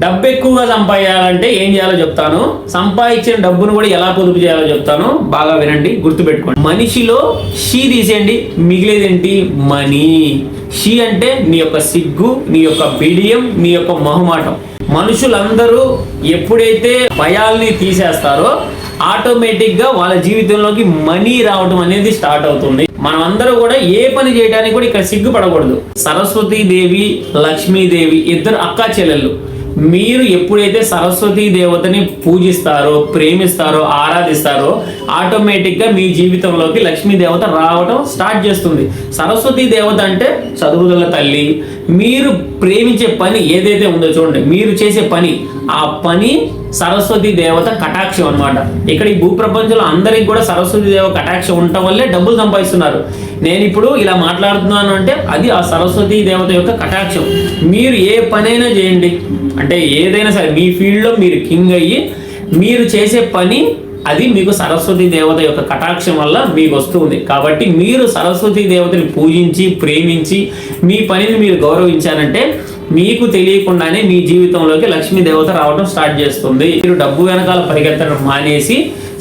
డబ్బు ఎక్కువగా సంపాదించాలంటే ఏం చేయాలో చెప్తాను, సంపాదించిన డబ్బును కూడా ఎలా పొదుపు చేయాలో చెప్తాను. బాగా వినండి, గుర్తుపెట్టుకోండి. మనిషిలో షీ తీసేయండి, మిగిలేదేంటి? మనీ. షీ అంటే నీ యొక్క సిగ్గు, నీ యొక్క బిడియం, నీ యొక్క మొహమాటం. మనుషులందరూ ఎప్పుడైతే భయాల్ని తీసేస్తారో ఆటోమేటిక్ గా వాళ్ళ జీవితంలోకి మనీ రావడం అనేది స్టార్ట్ అవుతుంది. మనం అందరూ కూడా ఏ పని చేయడానికి కూడా ఇక్కడ సిగ్గుపడకూడదు. సరస్వతీదేవి, లక్ష్మీదేవి ఇద్దరు అక్కా చెల్లెళ్ళు. మీరు ఎప్పుడైతే సరస్వతీ దేవతని పూజిస్తారో, ప్రేమిస్తారో, ఆరాధిస్తారో ఆటోమేటిక్గా మీ జీవితంలోకి లక్ష్మీ దేవత రావడం స్టార్ట్ చేస్తుంది. సరస్వతీ దేవత అంటే చదువుల తల్లి. మీరు ప్రేమించే పని ఏదైతే ఉందో చూడండి, మీరు చేసే పని, ఆ పని సరస్వతీ దేవత కటాక్షం అనమాట. ఇక్కడ ఈ భూప్రపంచంలో అందరికి కూడా సరస్వతీ దేవ కటాక్షం ఉండటం వల్లే డబ్బులు సంపాదిస్తున్నారు. నేను ఇప్పుడు ఇలా మాట్లాడుతున్నాను అంటే అది ఆ సరస్వతీ దేవత యొక్క కటాక్షం. మీరు ఏ పనైనా చేయండి, అంటే ఏదైనా సరే మీ ఫీల్డ్లో మీరు కింగ్ అయ్యి మీరు చేసే పని అది మీకు సరస్వతీ దేవత యొక్క కటాక్షం వల్ల మీకు వస్తుంది. కాబట్టి మీరు సరస్వతీ దేవతని పూజించి, ప్రేమించి మీ పనిని మీరు గౌరవించారంటే మీకు తెలియకుండానే మీ జీవితంలోకి లక్ష్మీ దేవత రావడం స్టార్ట్ చేస్తుంది. మీరు డబ్బు వెనకాల పరిగెత్తడం మానేసి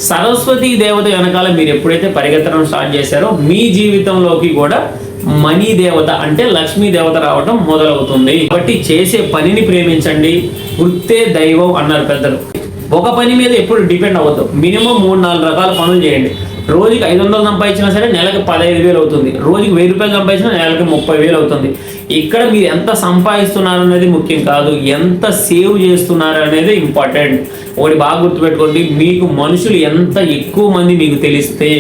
సరస్వతీ దేవత వెనకాల మీరు ఎప్పుడైతే పరిగెత్తడం స్టార్ట్ చేశారో మీ జీవితంలోకి కూడా మనీ దేవత అంటే లక్ష్మీ దేవత రావడం మొదలవుతుంది. కాబట్టి చేసే పనిని ప్రేమించండి, వృత్తే దైవం అన్నారు పెద్దలు. ఒక పని మీద ఎప్పుడు డిపెండ్ అవ్వద్దు. మినిమం 3-4 రకాల పనులు చేయండి. రోజుకి 500 సంపాదించినా సరే నెలకు 15,000 అవుతుంది. రోజుకి 1000 రూపాయలు సంపాదించినా నెలకు 30,000 అవుతుంది. ఇక్కడ మీరు ఎంత సంపాదిస్తున్నారు అనేది ముఖ్యం కాదు, ఎంత సేవ్ చేస్తున్నారు అనేది ఇంపార్టెంట్. ఒకటి బాగా గుర్తుపెట్టుకోండి, మీకు మనుషులు ఎంత ఎక్కువ మంది మీకు తెలిస్తే,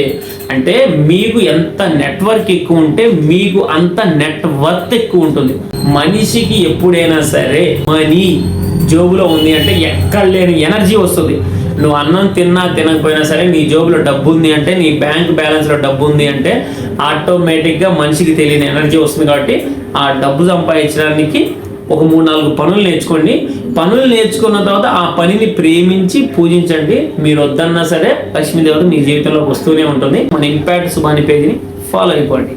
అంటే మీకు ఎంత నెట్వర్క్ ఎక్కువ ఉంటే మీకు అంత నెట్ వర్త్ ఎక్కువ ఉంటుంది. మనిషికి ఎప్పుడైనా సరే మనీ జోబులో ఉంది అంటే ఎక్కడ లేని ఎనర్జీ వస్తుంది. నువ్వు అన్నం తిన్నా తినకపోయినా సరే నీ జోబులో డబ్బు ఉంది అంటే, నీ బ్యాంక్ బ్యాలెన్స్లో డబ్బు ఉంది అంటే ఆటోమేటిక్గా మనిషికి తెలియని ఎనర్జీ వస్తుంది. కాబట్టి ఆ డబ్బు సంపాదించడానికి ఒక 3-4 పనులు నేర్చుకోండి. పనులు నేర్చుకున్న తర్వాత ఆ పనిని ప్రేమించి పూజించండి. మీరు వద్దన్నా సరే లక్ష్మీదేవత మీ జీవితంలో వస్తూనే ఉంటుంది. మన ఇంపాక్ట్ సుబాని పేజీని ఫాలో అయిపోండి.